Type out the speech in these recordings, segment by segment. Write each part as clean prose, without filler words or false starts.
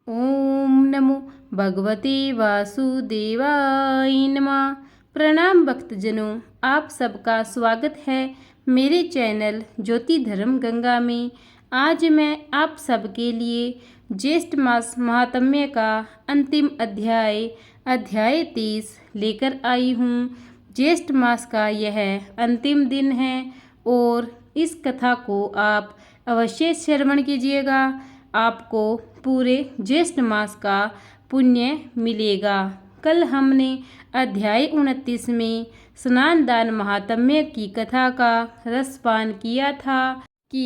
ओम नमो भगवते वासुदेवाय नमः। प्रणाम भक्तजनों, आप सबका स्वागत है मेरे चैनल ज्योति धर्म गंगा में। आज मैं आप सबके लिए ज्येष्ठ मास महात्म्य का अंतिम अध्याय 30 लेकर आई हूँ। ज्येष्ठ मास का यह अंतिम दिन है और इस कथा को आप अवश्य श्रवण कीजिएगा। आपको पूरे ज्येष्ठ मास का पुण्य मिलेगा। कल हमने अध्याय 29 में स्नान दान महात्म्य की कथा का रसपान किया था कि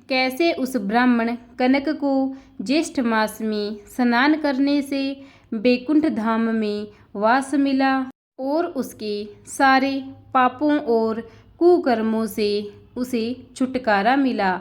कैसे उस ब्राह्मण कनक को ज्येष्ठ मास में स्नान करने से बैकुंठ धाम में वास मिला और उसके सारे पापों और कुकर्मों से उसे छुटकारा मिला।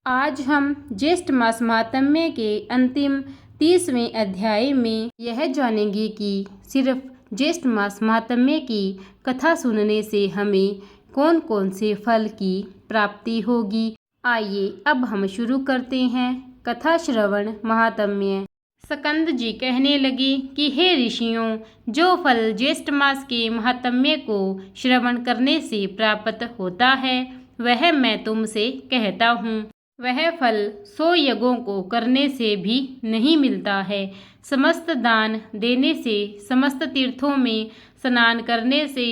आज हम ज्येष्ठ मास महात्म्य के अंतिम 30वें अध्याय में यह जानेंगे कि सिर्फ ज्येष्ठ मास महात्म्य की कथा सुनने से हमें कौन कौन से फल की प्राप्ति होगी। आइए अब हम शुरू करते हैं कथा श्रवण महात्म्य। स्कंद जी कहने लगे कि हे ऋषियों, जो फल ज्येष्ठ मास के महात्म्य को श्रवण करने से प्राप्त होता है वह मैं तुमसे कहता हूँ। वह फल 100 यज्ञों को करने से भी नहीं मिलता है। समस्त दान देने से, समस्त तीर्थों में स्नान करने से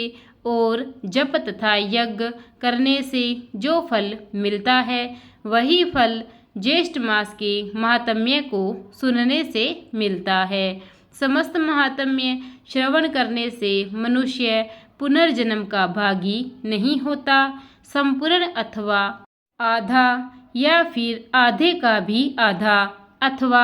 और जप तथा यज्ञ करने से जो फल मिलता है वही फल ज्येष्ठ मास के महात्म्य को सुनने से मिलता है। समस्त महात्म्य श्रवण करने से मनुष्य पुनर्जन्म का भागी नहीं होता। संपूर्ण अथवा आधा या फिर आधे का भी आधा अथवा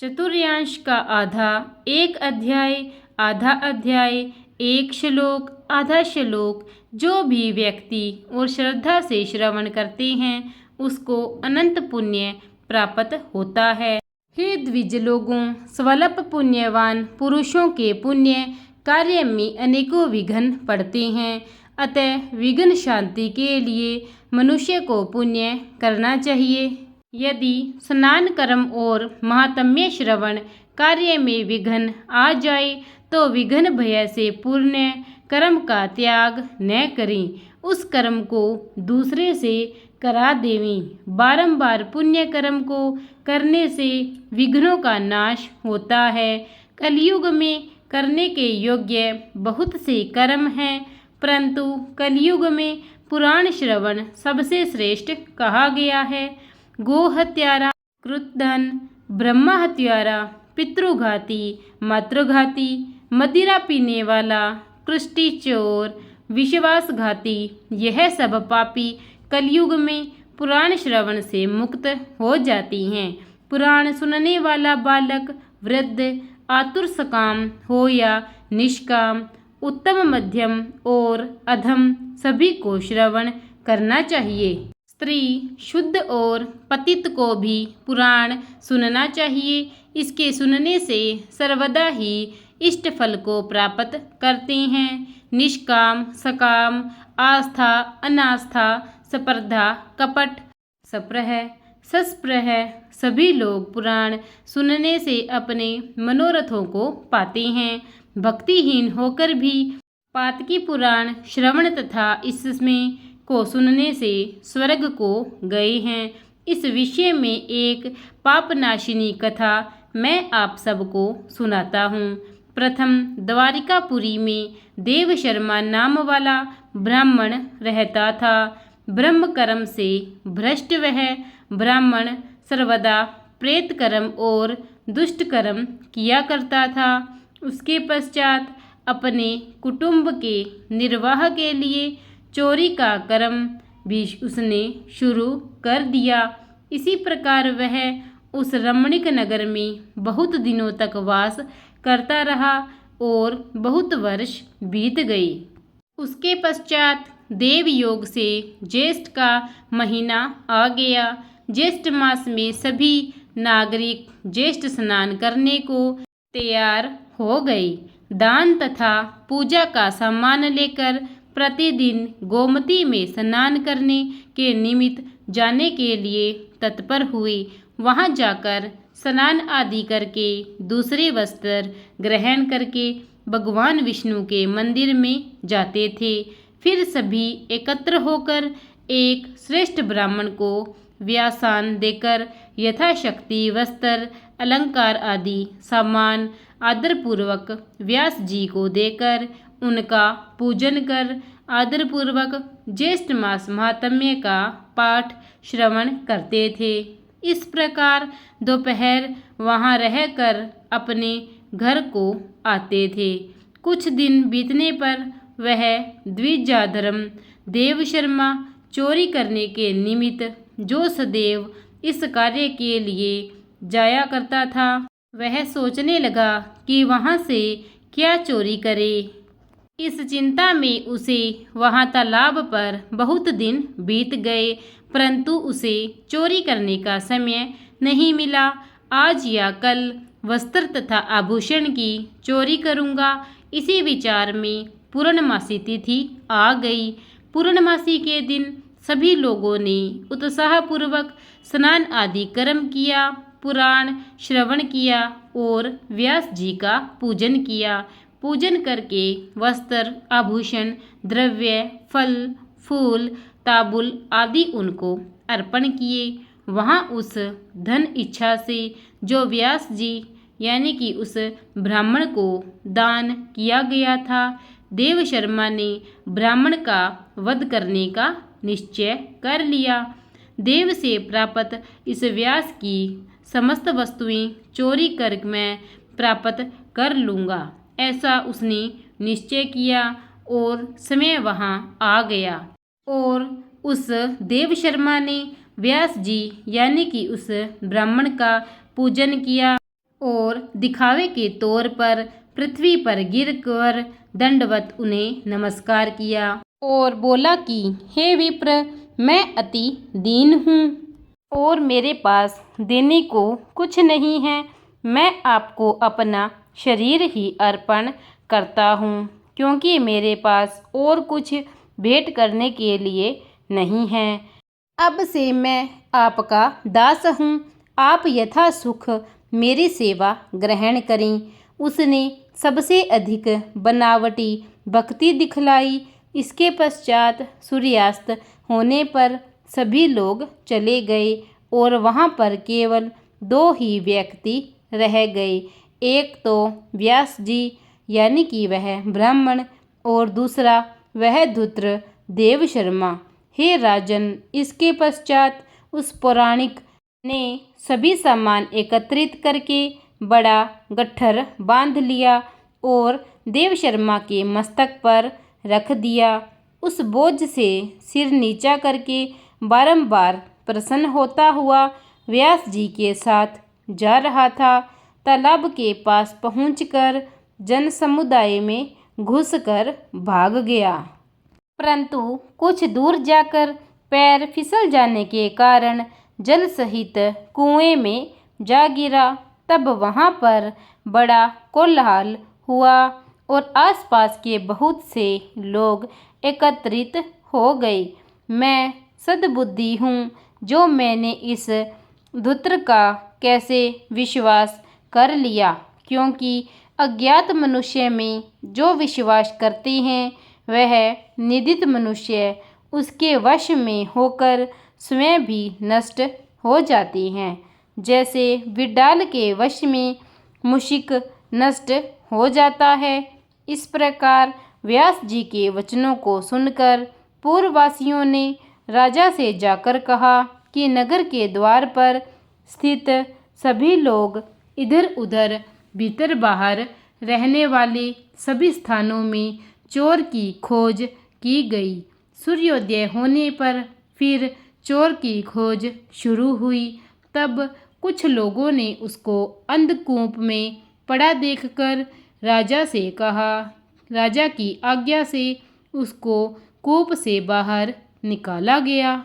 चतुर्थांश का आधा, एक अध्याय, आधा अध्याय, एक श्लोक, आधा श्लोक जो भी व्यक्ति और श्रद्धा से श्रवण करते हैं उसको अनंत पुण्य प्राप्त होता है। हे द्विज लोगों, स्वल्प पुण्यवान पुरुषों के पुण्य कार्य में अनेकों विघ्न पड़ते हैं। अतः विघ्न शांति के लिए मनुष्य को पुण्य करना चाहिए। यदि स्नान कर्म और महात्म्य श्रवण कार्य में विघ्न आ जाए तो विघ्न भय से पूर्ण कर्म का त्याग न करें, उस कर्म को दूसरे से करा देवें। बारंबार पुण्य कर्म को करने से विघ्नों का नाश होता है। कलयुग में करने के योग्य बहुत से कर्म हैं, परंतु कलयुग में पुराण श्रवण सबसे श्रेष्ठ कहा गया है। गो हत्यारा, कृतधन, ब्रह्म हत्यारा, पितृघाती, मातृघाती, मदिरा पीने वाला, कृष्टि चोर, विश्वासघाती, यह सब पापी कलयुग में पुराण श्रवण से मुक्त हो जाती हैं। पुराण सुनने वाला बालक, वृद्ध, आतुर सकाम हो या निष्काम, उत्तम, मध्यम और अधम सभी को श्रवण करना चाहिए। स्त्री, शुद्ध और पतित को भी पुराण सुनना चाहिए। इसके सुनने से सर्वदा ही इष्ट फल को प्राप्त करते हैं। निष्काम, सकाम, आस्था, अनास्था, स्पर्धा, कपट, स्पृह, सस्पृह सभी लोग पुराण सुनने से अपने मनोरथों को पाते हैं। भक्तिहीन होकर भी पातकी पुराण श्रवण तथा इसमें को सुनने से स्वर्ग को गए हैं। इस विषय में एक पापनाशिनी कथा मैं आप सबको सुनाता हूँ। प्रथम द्वारिकापुरी में देव शर्मा नाम वाला ब्राह्मण रहता था। ब्रह्म कर्म से भ्रष्ट वह ब्राह्मण सर्वदा प्रेत कर्म और दुष्ट कर्म किया करता था। उसके पश्चात अपने कुटुंब के निर्वाह के लिए चोरी का कर्म भी उसने शुरू कर दिया। इसी प्रकार वह उस रमणीक नगर में बहुत दिनों तक वास करता रहा और बहुत वर्ष बीत गए। उसके पश्चात देव योग से ज्येष्ठ का महीना आ गया। ज्येष्ठ मास में सभी नागरिक ज्येष्ठ स्नान करने को तैयार हो गए। दान तथा पूजा का सामान लेकर प्रतिदिन गोमती में स्नान करने के निमित्त जाने के लिए तत्पर हुए। वहां जाकर स्नान आदि करके दूसरे वस्त्र ग्रहण करके भगवान विष्णु के मंदिर में जाते थे। फिर सभी एकत्र होकर एक श्रेष्ठ ब्राह्मण को व्यासान देकर यथाशक्ति वस्त्र अलंकार आदि सामान आदरपूर्वक व्यास जी को देकर उनका पूजन कर आदरपूर्वक ज्येष्ठ मास महात्म्य का पाठ श्रवण करते थे। इस प्रकार दोपहर वहाँ रहकर अपने घर को आते थे। कुछ दिन बीतने पर वह द्विजाधर्म देव शर्मा चोरी करने के निमित्त जो सदैव इस कार्य के लिए जाया करता था, वह सोचने लगा कि वहाँ से क्या चोरी करे। इस चिंता में उसे वहाँ तालाब पर बहुत दिन बीत गए, परंतु उसे चोरी करने का समय नहीं मिला। आज या कल वस्त्र तथा आभूषण की चोरी करूँगा, इसी विचार में पूर्णमासी तिथि आ गई। पूर्णमासी के दिन सभी लोगों ने उत्साहपूर्वक स्नान आदि कर्म किया, पुराण श्रवण किया और व्यास जी का पूजन किया। पूजन करके वस्त्र आभूषण द्रव्य फल फूल ताबुल आदि उनको अर्पण किए। वहाँ उस धन इच्छा से जो व्यास जी यानी कि उस ब्राह्मण को दान किया गया था, देव शर्मा ने ब्राह्मण का वध करने का निश्चय कर लिया। देव से प्राप्त इस व्यास की समस्त वस्तुएं चोरी कर मैं प्राप्त कर लूँगा, ऐसा उसने निश्चय किया और समय वहाँ आ गया। और उस देव शर्मा ने व्यास जी यानी कि उस ब्राह्मण का पूजन किया और दिखावे के तौर पर पृथ्वी पर गिरकर दंडवत उन्हें नमस्कार किया और बोला कि हे विप्र, मैं अति दीन हूँ और मेरे पास देने को कुछ नहीं है। मैं आपको अपना शरीर ही अर्पण करता हूँ, क्योंकि मेरे पास और कुछ भेंट करने के लिए नहीं है। अब से मैं आपका दास हूँ, आप यथा सुख मेरी सेवा ग्रहण करें। उसने सबसे अधिक बनावटी भक्ति दिखलाई। इसके पश्चात सूर्यास्त होने पर सभी लोग चले गए और वहाँ पर केवल दो ही व्यक्ति रह गए। एक तो व्यास जी यानी कि वह ब्राह्मण और दूसरा वह धूर्त देव शर्मा। हे राजन, इसके पश्चात उस पौराणिक ने सभी सामान एकत्रित करके बड़ा गट्ठर बांध लिया और देव शर्मा के मस्तक पर रख दिया। उस बोझ से सिर नीचा करके बारंबार प्रसन्न होता हुआ व्यास जी के साथ जा रहा था। तालाब के पास पहुंचकर जन समुदाय में घुसकर भाग गया, परंतु कुछ दूर जाकर पैर फिसल जाने के कारण जल सहित कुएं में जा गिरा। तब वहां पर बड़ा कोलाहल हुआ और आसपास के बहुत से लोग एकत्रित हो गए। मैं सद्बुद्धि हूँ, जो मैंने इस धूर्त का कैसे विश्वास कर लिया, क्योंकि अज्ञात मनुष्य में जो विश्वास करते हैं वह निदित मनुष्य उसके वश में होकर स्वयं भी नष्ट हो जाते हैं। जैसे बिडाल के वश में मूषिक नष्ट हो जाता है, इस प्रकार व्यास जी के वचनों को सुनकर पूर्ववासियों ने राजा से जाकर कहा कि नगर के द्वार पर स्थित सभी लोग इधर उधर भीतर बाहर रहने वाले सभी स्थानों में चोर की खोज की गई। सूर्योदय होने पर फिर चोर की खोज शुरू हुई। तब कुछ लोगों ने उसको अंधकूप में पड़ा देखकर राजा से कहा। राजा की आज्ञा से उसको कूप से बाहर निकाला गया।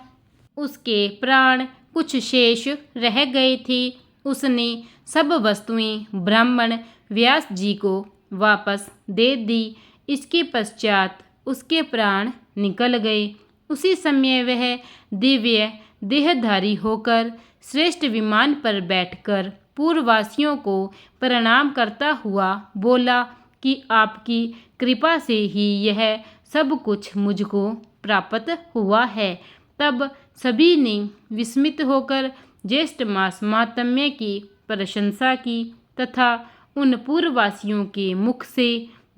उसके प्राण कुछ शेष रह गए थे। उसने सब वस्तुएं ब्राह्मण व्यास जी को वापस दे दी। इसके पश्चात उसके प्राण निकल गए। उसी समय वह दिव्य देहधारी होकर श्रेष्ठ विमान पर बैठकर पूर्ववासियों को प्रणाम करता हुआ बोला कि आपकी कृपा से ही यह सब कुछ मुझको प्राप्त हुआ है। तब सभी ने विस्मित होकर ज्येष्ठ मास महात्म्य की प्रशंसा की तथा उन पूर्ववासियों के मुख से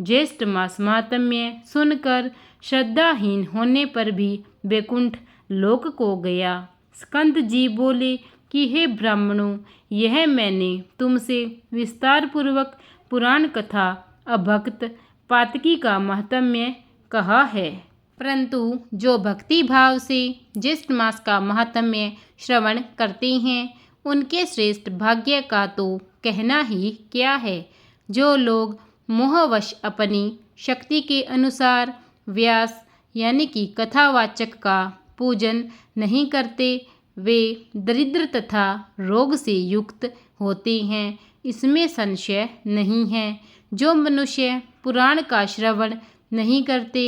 ज्येष्ठ मास महात्म्य सुनकर श्रद्धाहीन होने पर भी वैकुंठ लोक को गया। स्कंद जी बोले कि हे ब्राह्मणों, यह मैंने तुमसे विस्तार पूर्वक पुराण कथा अभक्त पातकी का महात्म्य कहा है, परंतु जो भक्ति भाव से ज्येष्ठ मास का महात्म्य श्रवण करते हैं उनके श्रेष्ठ भाग्य का तो कहना ही क्या है। जो लोग मोहवश अपनी शक्ति के अनुसार व्यास यानी कि कथावाचक का पूजन नहीं करते वे दरिद्र तथा रोग से युक्त होते हैं, इसमें संशय नहीं है। जो मनुष्य पुराण का श्रवण नहीं करते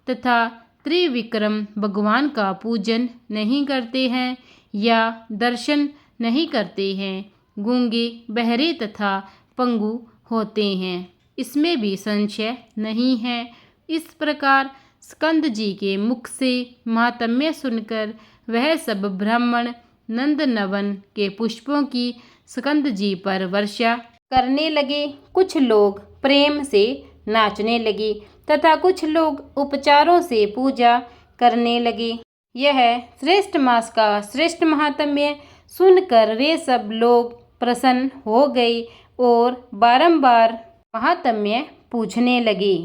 तथा त्रिविक्रम भगवान का पूजन नहीं करते हैं या दर्शन नहीं करते हैं, गूंगे बहरे तथा पंगु होते हैं, इसमें भी संशय नहीं है। इस प्रकार स्कंद जी के मुख से महात्म्य सुनकर वह सब ब्राह्मण नंदनवन के पुष्पों की स्कंद जी पर वर्षा करने लगे। कुछ लोग प्रेम से नाचने लगे तथा कुछ लोग उपचारों से पूजा करने लगे। यह श्रेष्ठ मास का श्रेष्ठ महात्म्य सुनकर वे सब लोग प्रसन्न हो गए और बारंबार महात्म्य पूछने लगे।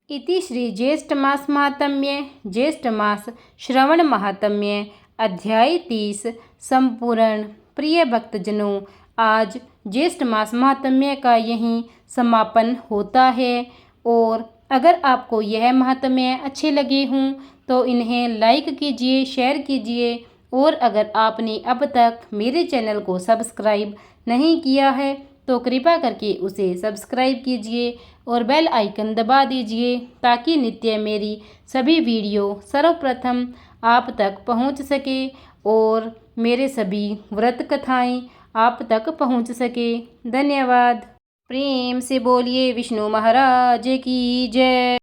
इति श्री ज्येष्ठ मास महात्म्य ज्येष्ठ मास श्रवण महात्म्य अध्याय 30 संपूर्ण। प्रिय भक्तजनों, आज ज्येष्ठ मास महात्म्य का यहीं समापन होता है और अगर आपको यह महात्म्य अच्छे लगे हों तो इन्हें लाइक कीजिए, शेयर कीजिए और अगर आपने अब तक मेरे चैनल को सब्सक्राइब नहीं किया है तो कृपा करके उसे सब्सक्राइब कीजिए और बेल आइकन दबा दीजिए ताकि नित्य मेरी सभी वीडियो सर्वप्रथम आप तक पहुंच सके और मेरे सभी व्रत कथाएं आप तक पहुंच सके। धन्यवाद। प्रेम से बोलिए विष्णु महाराज की जय।